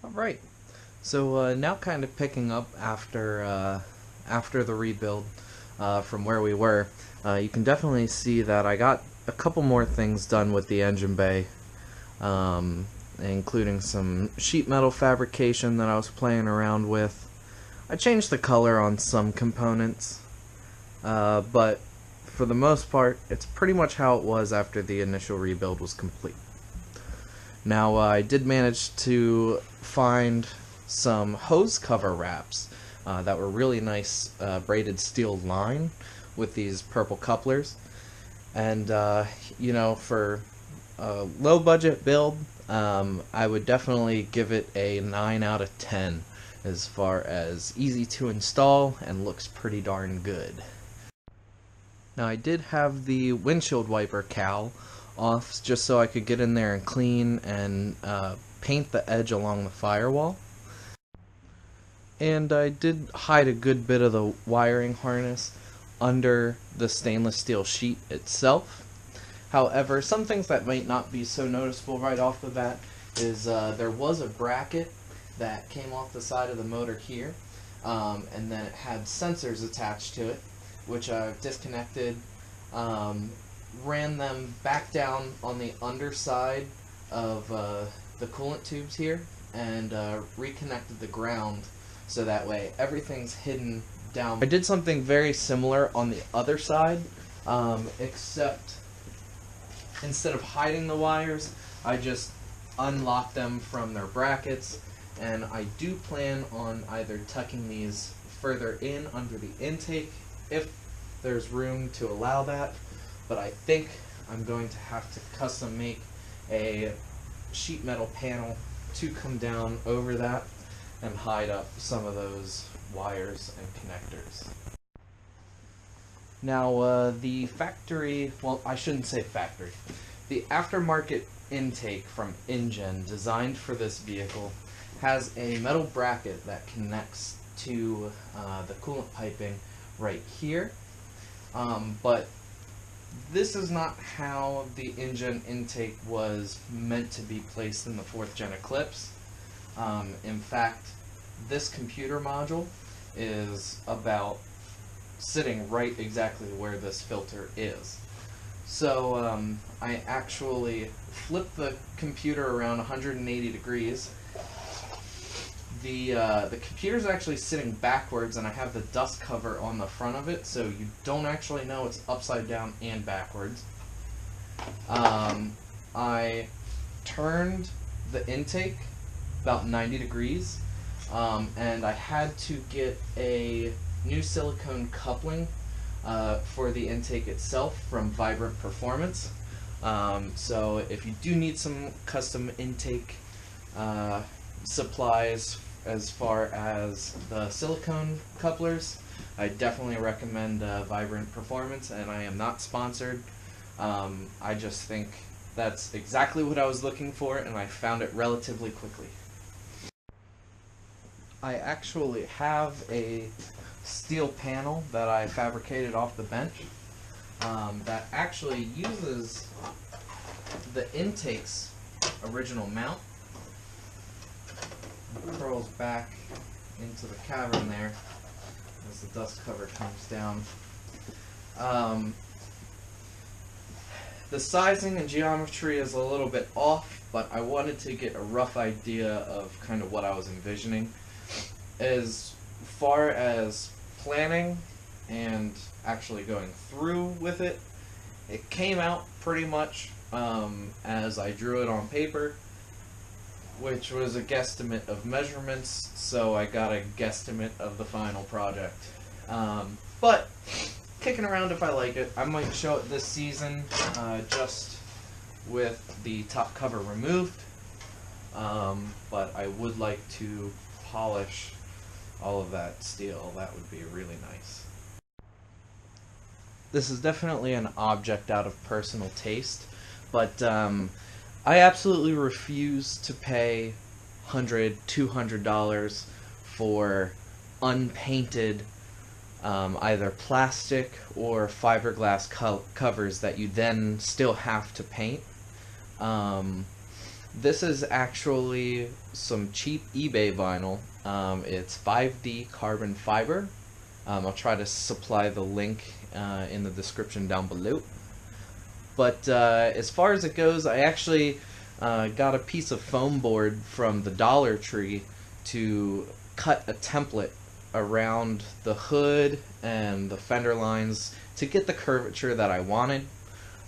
Alright, so now kind of picking up after the rebuild from where we were, you can definitely see that I got a couple more things done with the engine bay, including some sheet metal fabrication that I was playing around with. I changed the color on some components, but for the most part, it's pretty much how it was after the initial rebuild was complete. Now, I did manage to find some hose cover wraps that were really nice braided steel line with these purple couplers. And, you know, for a low budget build, I would definitely give it a 9 out of 10 as far as easy to install and looks pretty darn good. Now, I did have the windshield wiper cowl off just so I could get in there and clean and paint the edge along the firewall. And I did hide a good bit of the wiring harness under the stainless steel sheet itself. However, some things that might not be so noticeable right off the bat is there was a bracket that came off the side of the motor here, and then it had sensors attached to it, which I've disconnected, ran them back down on the underside of the coolant tubes here, and reconnected the ground so that way everything's hidden down. I did something very similar on the other side, except instead of hiding the wires, I just unlocked them from their brackets, and I do plan on either tucking these further in under the intake if there's room to allow that, but I think I'm going to have to custom make a sheet metal panel to come down over that and hide up some of those wires and connectors. Now, the factory, well, I shouldn't say factory, the aftermarket intake from InGen designed for this vehicle has a metal bracket that connects to the coolant piping right here, but this is not how the InGen intake was meant to be placed in the 4th Gen Eclipse. In fact, this computer module is about sitting right exactly where this filter is. So I actually flipped the computer around 180 degrees. The computer's actually sitting backwards, and I have the dust cover on the front of it, so you don't actually know it's upside down and backwards. I turned the intake about 90 degrees, and I had to get a new silicone coupling for the intake itself from Vibrant Performance. So if you do need some custom intake supplies as far as the silicone couplers, I definitely recommend Vibrant Performance, and I am not sponsored. I just think that's exactly what I was looking for, and I found it relatively quickly. I actually have a steel panel that I fabricated off the bench that actually uses the intake's original mount. It curls back into the cavern there as the dust cover comes down. The sizing and geometry is a little bit off, but I wanted to get a rough idea of kind of what I was envisioning. As far as planning and actually going through with it, it came out pretty much as I drew it on paper, which was a guesstimate of measurements, so I got a guesstimate of the final project. But kicking around if I like it. I might show it this season just with the top cover removed, but I would like to polish all of that steel. That would be really nice. This is definitely an object out of personal taste, but I absolutely refuse to pay $100, $200 for unpainted either plastic or fiberglass covers that you then still have to paint. This is actually some cheap eBay vinyl. It's 5D carbon fiber. I'll try to supply the link in the description down below. But as far as it goes, I actually got a piece of foam board from the Dollar Tree to cut a template around the hood and the fender lines to get the curvature that I wanted.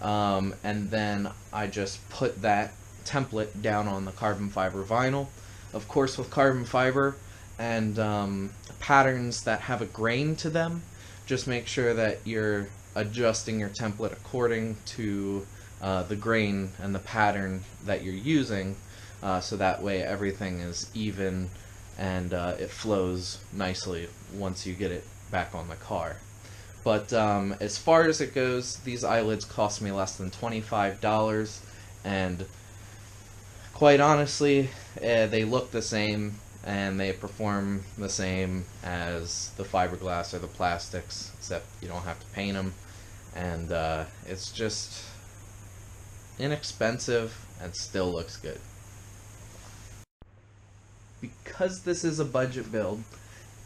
And then I just put that template down on the carbon fiber vinyl. Of course, with carbon fiber and patterns that have a grain to them, just make sure that you're adjusting your template according to the grain and the pattern that you're using, so that way everything is even and it flows nicely once you get it back on the car. But as far as it goes, these eyelids cost me less than $25, and quite honestly, they look the same and they perform the same as the fiberglass or the plastics, except you don't have to paint them, and it's just inexpensive and still looks good. Because this is a budget build,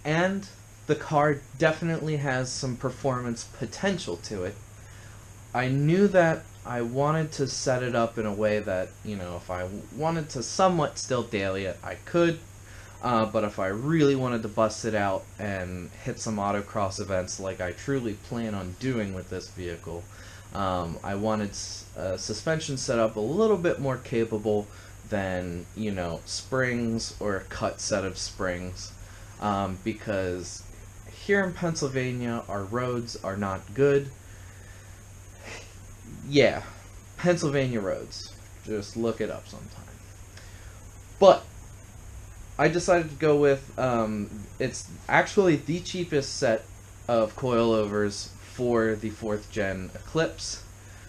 and the car definitely has some performance potential to it, I knew that I wanted to set it up in a way that, you know, if I wanted to somewhat still daily it, I could, but if I really wanted to bust it out and hit some autocross events like I truly plan on doing with this vehicle, I wanted a suspension set up a little bit more capable than, you know, springs or a cut set of springs, because here in Pennsylvania our roads are not good. Yeah, Pennsylvania roads. Just look it up sometime. But I decided to go with, it's actually the cheapest set of coilovers for the 4th gen Eclipse.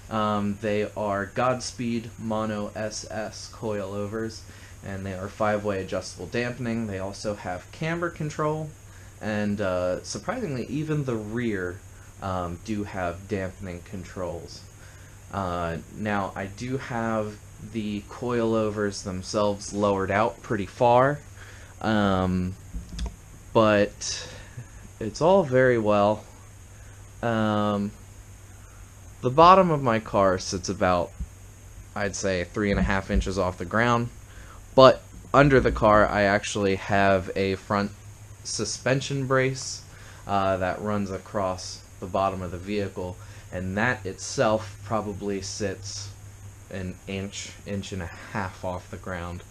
They are Godspeed Mono SS coilovers, and they are 5-way adjustable dampening. They also have camber control, and surprisingly, even the rear do have dampening controls. Now, I do have the coilovers themselves lowered out pretty far, but it's all very well. The bottom of my car sits about, I'd say, 3.5 inches off the ground, but under the car I actually have a front suspension brace that runs across the bottom of the vehicle, and that itself probably sits an inch and a half off the ground.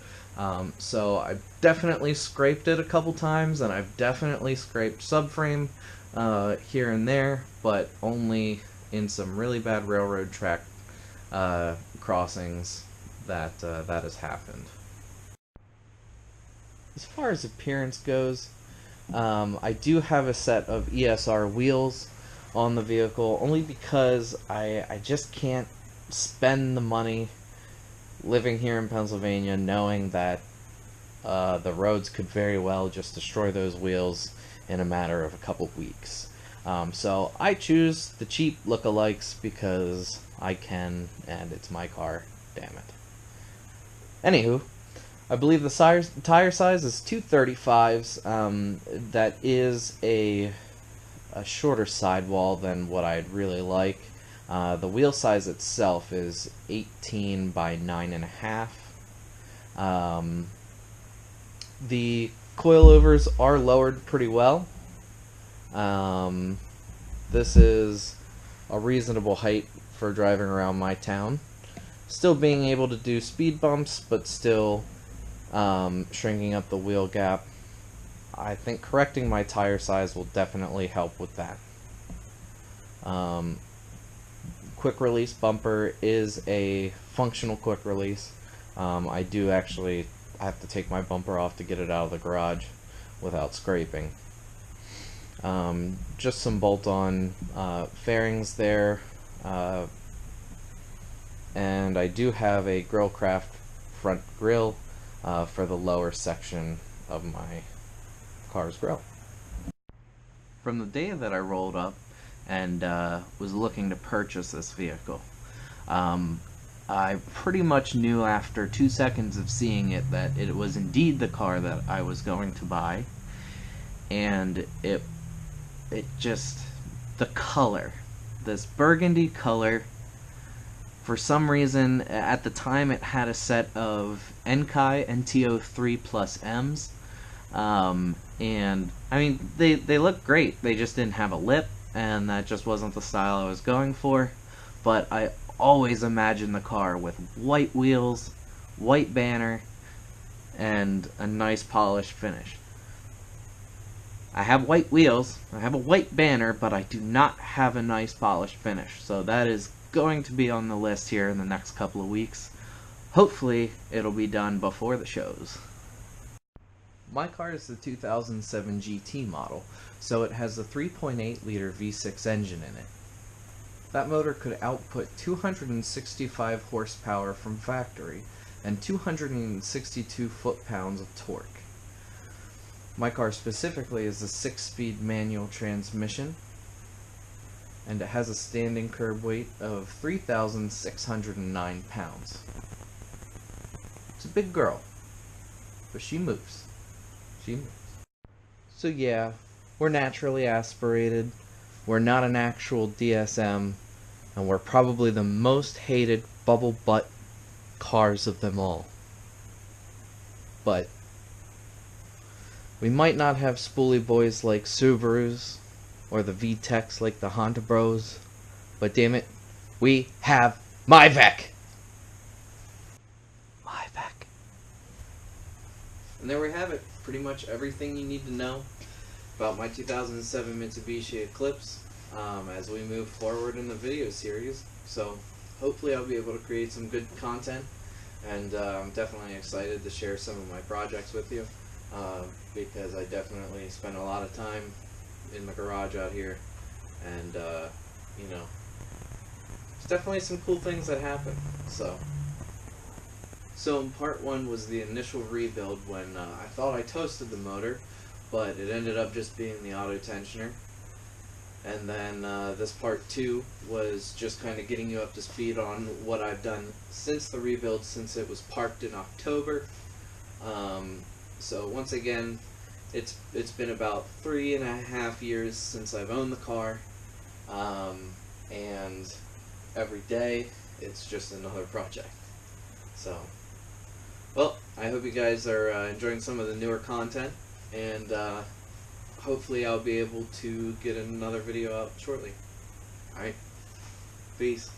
So I've definitely scraped it a couple times, and I've definitely scraped subframe here and there, but only in some really bad railroad track crossings that has happened. As far as appearance goes, I do have a set of ESR wheels on the vehicle, only because I just can't spend the money living here in Pennsylvania knowing that the roads could very well just destroy those wheels in a matter of a couple weeks. So I choose the cheap lookalikes because I can, and it's my car, damn it. Anywho, I believe the tire size is 235s. That is a shorter sidewall than what I'd really like. The wheel size itself is 18 by 9.5. The coilovers are lowered pretty well. This is a reasonable height for driving around my town. Still being able to do speed bumps, but still shrinking up the wheel gap. I think correcting my tire size will definitely help with that. Quick release bumper is a functional quick release. I do actually have to take my bumper off to get it out of the garage without scraping. Just some bolt-on fairings there, and I do have a Grillcraft front grille for the lower section of my car's grill. From the day that I rolled up and was looking to purchase this vehicle, I pretty much knew after 2 seconds of seeing it that it was indeed the car that I was going to buy. And it just, the color, this burgundy color, for some reason at the time it had a set of Enkai NTO3 plus M's, and I mean they look great, they just didn't have a lip, and that just wasn't the style I was going for. But I always imagined the car with white wheels, white banner, and a nice polished finish. I have white wheels, I have a white banner, but I do not have a nice polished finish. So that is going to be on the list here in the next couple of weeks. Hopefully it'll be done before the shows. My car is the 2007 GT model, so it has a 3.8 liter V6 engine in it. That motor could output 265 horsepower from factory and 262 foot-pounds of torque. My car specifically is a 6-speed manual transmission, and it has a standing curb weight of 3,609 pounds. It's a big girl, but she moves. She moves. So yeah, we're naturally aspirated, we're not an actual DSM, and we're probably the most hated bubble butt cars of them all. But we might not have spoolie boys like Subarus, or the VTECs like the Honda Bros, but damn it, we have MyVec! MyVec. And there we have it, pretty much everything you need to know about my 2007 Mitsubishi Eclipse as we move forward in the video series. So hopefully I'll be able to create some good content, and I'm definitely excited to share some of my projects with you. Because I definitely spend a lot of time in my garage out here, and you know, there's definitely some cool things that happen. So in part one was the initial rebuild when I thought I toasted the motor, but it ended up just being the auto tensioner. And then this part two was just kind of getting you up to speed on what I've done since the rebuild, since it was parked in October. So once again, it's been about 3.5 years since I've owned the car, and every day it's just another project. So, well, I hope you guys are enjoying some of the newer content, and hopefully I'll be able to get another video out shortly. Alright, peace.